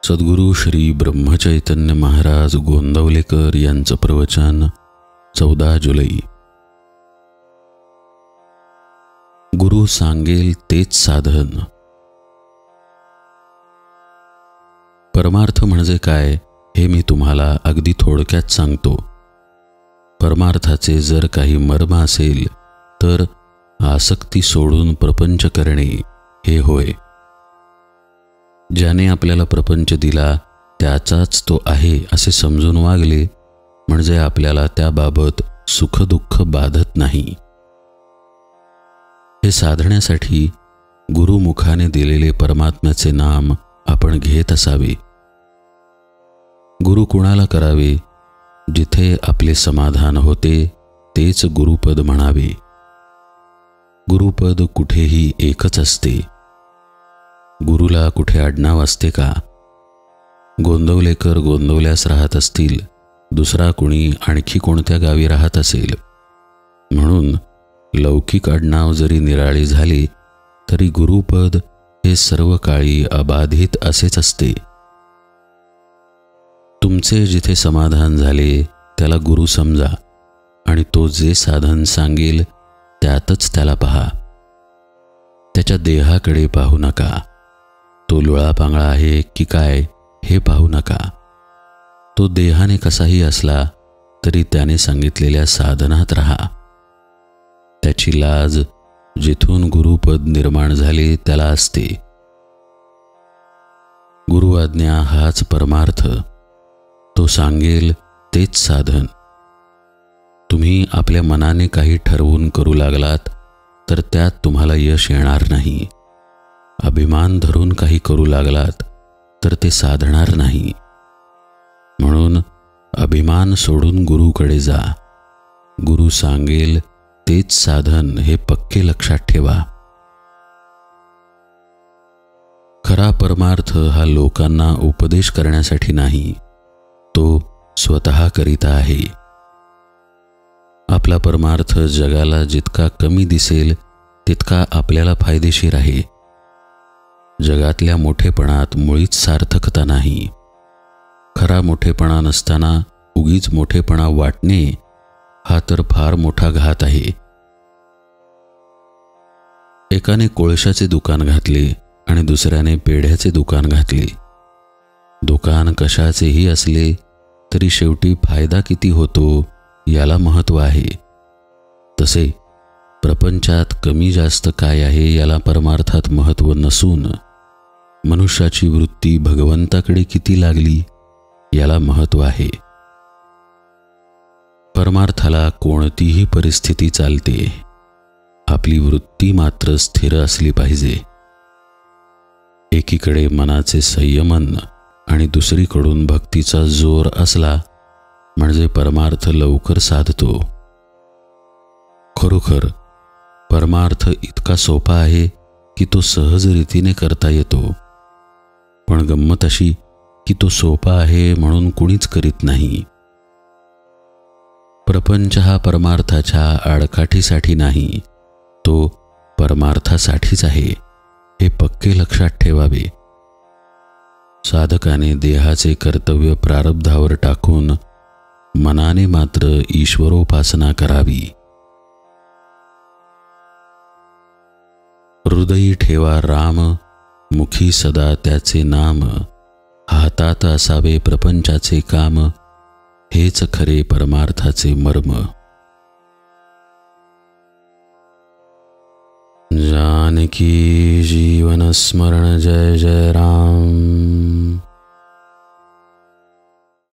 सद्गुरू श्री ब्रह्मचैतन्य महाराज गोंदवलेकर यांचं प्रवचन 14 जुलै. गुरु सांगेल तेच साधन. परमार्थ म्हणजे काय हे मी तुम्हाला अगदी थोडक्यात सांगतो. परमार्थाचे जर काही मर्म असेल तर आसक्ती सोडून प्रपंच करणे हे होय. ज्याने आपल्याला प्रपंच दिला त्याचाच तो आहे असे समजून वागले म्हणजे आपल्याला त्याबाबत सुखदुःख बाधत नाही. हे साधण्यासाठी गुरुमुखाने दिलेले परमात्म्याचे नाम आपण घेत असावे. गुरु कुणाला करावे? जिथे आपले समाधान होते तेच गुरुपद म्हणावे. गुरुपद कुठेही एकच असते. गुरुला कुठे आडनाव असते का? गोंदवलेकर गोंदवल्यास राहत असतील, दुसरा कुणी आणखी कोणत्या गावी राहत असेल, म्हणून लौकिक आडनाव जरी निराळी झाली तरी गुरुपद हे सर्व काळी अबाधित असेच असते. तुमचे जिथे समाधान झाले त्याला गुरु समजा आणि तो जे साधन सांगेल त्यातच त्याला पहा. त्याच्या देहाकडे पाहू नका. तो लुळापांगळा आहे की काय हे पाहू नका. तो देहाने कसाही असला तरी त्याने सांगितलेल्या साधनात राहा. त्याची लाज जिथून गुरुपद निर्माण झाले त्याला असते. गुरुआज्ञा हाच परमार्थ. तो सांगेल तेच साधन. तुम्ही आपल्या मनाने काही ठरवून करू लागलात तर त्यात तुम्हाला यश येणार नाही. अभिमान धरून काही करू लागलात तर ते साधणार नाही. म्हणून अभिमान सोडून गुरुकडे जा. गुरु सांगेल तेच साधन हे पक्के लक्षात ठेवा. खरा परमार्थ हा लोकांना उपदेश करण्यासाठी नाही, तो स्वतः करिता आहे. आपला परमार्थ जगाला जितका कमी दिसेल तितका आपल्याला फायदेशीर आहे. जगातल्या मोठेपणात मुळीच सार्थकता नाही. खरा मोठेपणा नसताना उगीच मोठेपणा वाटणे हा तर फार मोठा घात आहे. एकाने कोळशाचे दुकान घातले आणि दुसऱ्याने पेढ्याचे दुकान घातले. दुकान कशाचेही असले तरी शेवटी फायदा किती होतो याला महत्त्व आहे. तसे प्रपंचात कमी जास्त काय आहे याला परमार्थात महत्त्व नसून मनुष्याची वृत्ती भगवंताकडे किती लागली याला महत्त्व आहे. परमार्थाला कोणतीही परिस्थिती चालते. आपली वृत्ती मात्र स्थिर असली पाहिजे. एकीकडे मनाचे संयमन आणि दुसरीकडून भक्तीचा जोर असला म्हणजे परमार्थ लवकर साधतो. खरोखर परमार्थ इतका सोपा आहे की तो सहज रीतीने करता येतो. पण गंमत अशी की तो सोपा आहे म्हणून कुणीच करीत नाही. प्रपंच हा परमार्थाच्या आडकाठीसाठी नाही, तो परमार्थासाठीच आहे हे पक्के लक्षात ठेवावे. साधकाने देहाचे कर्तव्य प्रारब्धावर टाकून मनाने मात्र ईश्वरोपासना करावी. हृदयी ठेवा राम, मुखी सदा त्याचे नाम, हातात असावे प्रपंचाचे काम, हेच खरे परमार्थाचे मर्म. जानकी जीवन स्मरण जय जय राम.